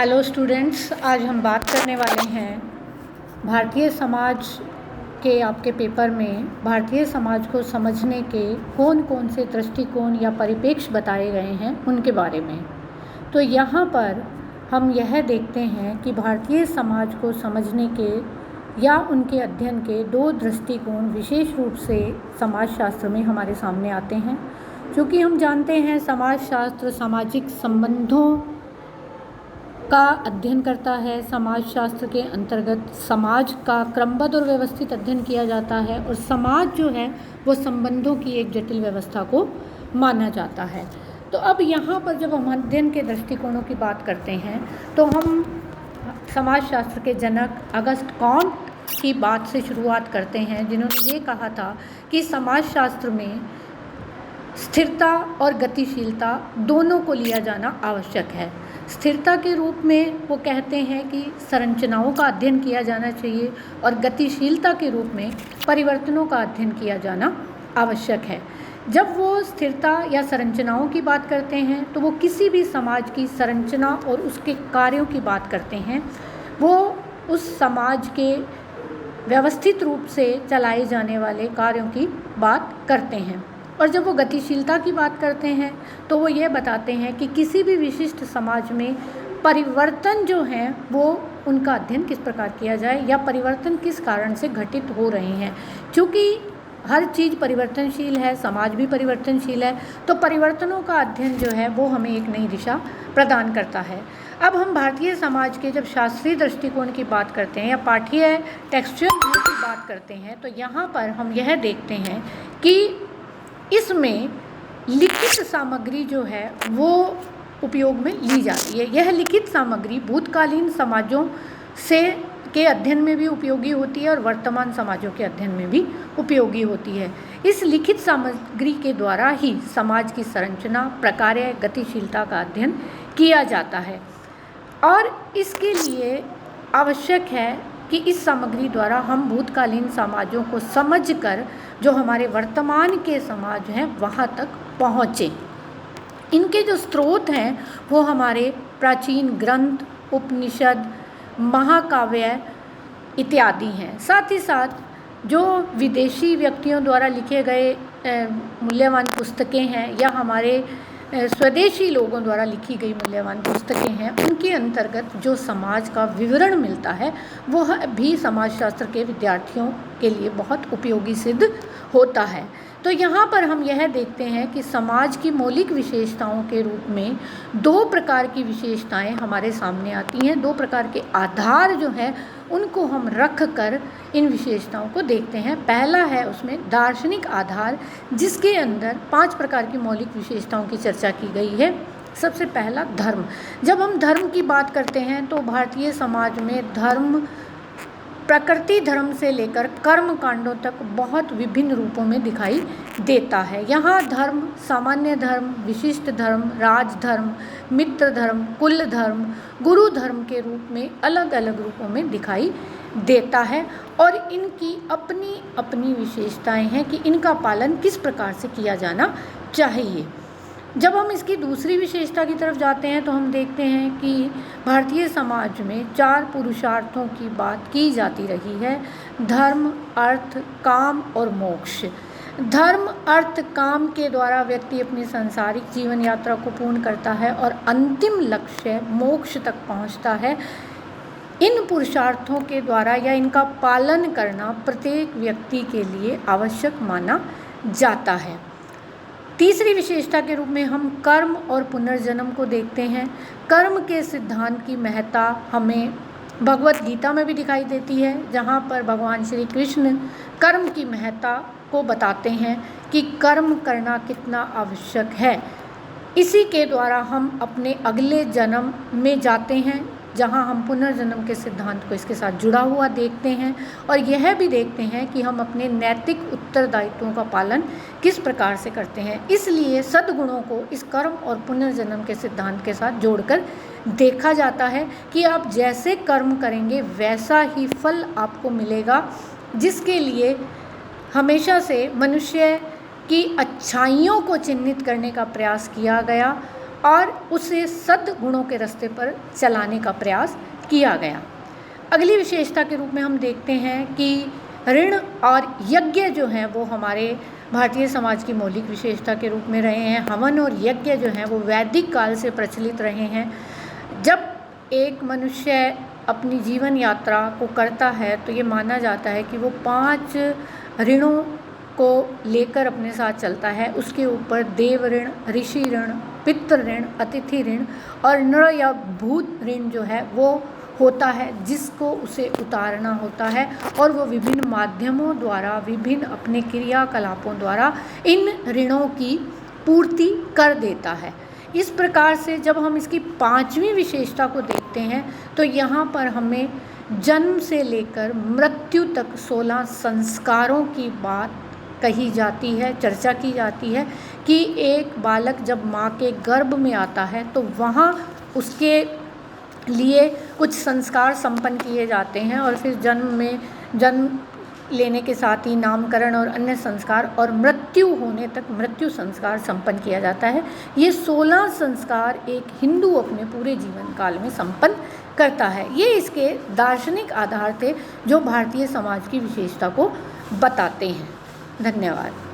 Hello students, आज हम बात करने वाले हैं भारतीय समाज के आपके पेपर में भारतीय समाज को समझने के कौन कौन से दृष्टिकोण या परिप्रेक्ष्य बताए गए हैं उनके बारे में। तो यहाँ पर हम यह देखते हैं कि भारतीय समाज को समझने के या उनके अध्ययन के दो दृष्टिकोण विशेष रूप से समाजशास्त्र में हमारे सामने आते हैं। क्योंकि हम जानते हैं समाजशास्त्र सामाजिक संबंधों का अध्ययन करता है। समाजशास्त्र के अंतर्गत समाज का क्रमबद्ध और व्यवस्थित अध्ययन किया जाता है और समाज जो है वो संबंधों की एक जटिल व्यवस्था को माना जाता है। तो अब यहाँ पर जब हम अध्ययन के दृष्टिकोणों की बात करते हैं तो हम समाजशास्त्र के जनक अगस्त कॉम्ट की बात से शुरुआत करते हैं, जिन्होंने ये कहा था कि समाजशास्त्र में स्थिरता और गतिशीलता दोनों को लिया जाना आवश्यक है। स्थिरता के रूप में वो कहते हैं कि संरचनाओं का अध्ययन किया जाना चाहिए और गतिशीलता के रूप में परिवर्तनों का अध्ययन किया जाना आवश्यक है। जब वो स्थिरता या संरचनाओं की बात करते हैं तो वो किसी भी समाज की संरचना और उसके कार्यों की बात करते हैं। वो उस समाज के व्यवस्थित रूप से चलाए जाने वाले कार्यों की बात करते हैं। और जब वो गतिशीलता की बात करते हैं तो वो ये बताते हैं कि किसी भी विशिष्ट समाज में परिवर्तन जो हैं वो उनका अध्ययन किस प्रकार किया जाए या परिवर्तन किस कारण से घटित हो रहे हैं। क्योंकि हर चीज़ परिवर्तनशील है, समाज भी परिवर्तनशील है, तो परिवर्तनों का अध्ययन जो है वो हमें एक नई दिशा प्रदान करता है। अब हम भारतीय समाज के जब शास्त्रीय दृष्टिकोण की बात करते हैं या पाठ्य टेक्सचुअल व्यू की बात करते हैं तो यहाँ पर हम यह देखते हैं कि इसमें लिखित सामग्री जो है वो उपयोग में ली जाती है। यह लिखित सामग्री भूतकालीन समाजों से के अध्ययन में भी उपयोगी होती है और वर्तमान समाजों के अध्ययन में भी उपयोगी होती है। इस लिखित सामग्री के द्वारा ही समाज की संरचना, प्रकार्य, गतिशीलता का अध्ययन किया जाता है और इसके लिए आवश्यक है कि इस सामग्री द्वारा हम भूतकालीन समाजों को समझकर जो हमारे वर्तमान के समाज हैं वहाँ तक पहुँचें। इनके जो स्रोत हैं वो हमारे प्राचीन ग्रंथ, उपनिषद, महाकाव्य इत्यादि हैं। साथ ही साथ जो विदेशी व्यक्तियों द्वारा लिखे गए मूल्यवान पुस्तकें हैं या हमारे स्वदेशी लोगों द्वारा लिखी गई मूल्यवान पुस्तकें हैं, उनके अंतर्गत जो समाज का विवरण मिलता है वह भी समाजशास्त्र के विद्यार्थियों के लिए बहुत उपयोगी सिद्ध होता है। तो यहाँ पर हम यह देखते हैं कि समाज की मौलिक विशेषताओं के रूप में दो प्रकार की विशेषताएं हमारे सामने आती हैं। दो प्रकार के आधार जो हैं उनको हम रख कर इन विशेषताओं को देखते हैं। पहला है उसमें दार्शनिक आधार, जिसके अंदर 5 प्रकार की मौलिक विशेषताओं की चर्चा की गई है। सबसे पहला धर्म। जब हम धर्म की बात करते हैं तो भारतीय समाज में धर्म प्रकृति धर्म से लेकर कर्म कांडों तक बहुत विभिन्न रूपों में दिखाई देता है। यहाँ धर्म सामान्य धर्म, विशिष्ट धर्म, राजधर्म, मित्र धर्म, कुल धर्म, गुरु धर्म के रूप में अलग अलग रूपों में दिखाई देता है और इनकी अपनी अपनी विशेषताएं हैं कि इनका पालन किस प्रकार से किया जाना चाहिए। जब हम इसकी दूसरी विशेषता की तरफ जाते हैं तो हम देखते हैं कि भारतीय समाज में 4 पुरुषार्थों की बात की जाती रही है: धर्म, अर्थ, काम और मोक्ष। धर्म, अर्थ, काम के द्वारा व्यक्ति अपनी सांसारिक जीवन यात्रा को पूर्ण करता है और अंतिम लक्ष्य मोक्ष तक पहुंचता है। इन पुरुषार्थों के द्वारा या इनका पालन करना प्रत्येक व्यक्ति के लिए आवश्यक माना जाता है। तीसरी विशेषता के रूप में हम कर्म और पुनर्जन्म को देखते हैं। कर्म के सिद्धांत की महत्ता हमें भगवत गीता में भी दिखाई देती है, जहाँ पर भगवान श्री कृष्ण कर्म की महत्ता को बताते हैं कि कर्म करना कितना आवश्यक है। इसी के द्वारा हम अपने अगले जन्म में जाते हैं, जहाँ हम पुनर्जन्म के सिद्धांत को इसके साथ जुड़ा हुआ देखते हैं और यह भी देखते हैं कि हम अपने नैतिक उत्तरदायित्वों का पालन किस प्रकार से करते हैं। इसलिए सद्गुणों को इस कर्म और पुनर्जन्म के सिद्धांत के साथ जोड़कर देखा जाता है कि आप जैसे कर्म करेंगे वैसा ही फल आपको मिलेगा, जिसके लिए हमेशा से मनुष्य की अच्छाइयों को चिन्हित करने का प्रयास किया गया और उसे सद्गुणों के रास्ते पर चलाने का प्रयास किया गया। अगली विशेषता के रूप में हम देखते हैं कि ऋण और यज्ञ जो हैं वो हमारे भारतीय समाज की मौलिक विशेषता के रूप में रहे हैं। हवन और यज्ञ जो हैं वो वैदिक काल से प्रचलित रहे हैं। जब एक मनुष्य अपनी जीवन यात्रा को करता है तो ये माना जाता है कि वो 5 ऋणों को लेकर अपने साथ चलता है। उसके ऊपर देव ऋण, ऋषि ऋण, पितृ ऋण, अतिथि ऋण और नर या भूत ऋण जो है वो होता है, जिसको उसे उतारना होता है और वो विभिन्न माध्यमों द्वारा, विभिन्न अपने क्रियाकलापों द्वारा इन ऋणों की पूर्ति कर देता है। इस प्रकार से जब हम इसकी 5वीं विशेषता को देखते हैं तो यहाँ पर हमें जन्म से लेकर मृत्यु तक 16 संस्कारों की बात कही जाती है, चर्चा की जाती है कि एक बालक जब माँ के गर्भ में आता है तो वहाँ उसके लिए कुछ संस्कार संपन्न किए जाते हैं और फिर जन्म लेने के साथ ही नामकरण और अन्य संस्कार और मृत्यु होने तक मृत्यु संस्कार संपन्न किया जाता है। ये 16 संस्कार एक हिंदू अपने पूरे जीवन काल में संपन्न करता है। ये इसके दार्शनिक आधार थे जो भारतीय समाज की विशेषता को बताते हैं। धन्यवाद।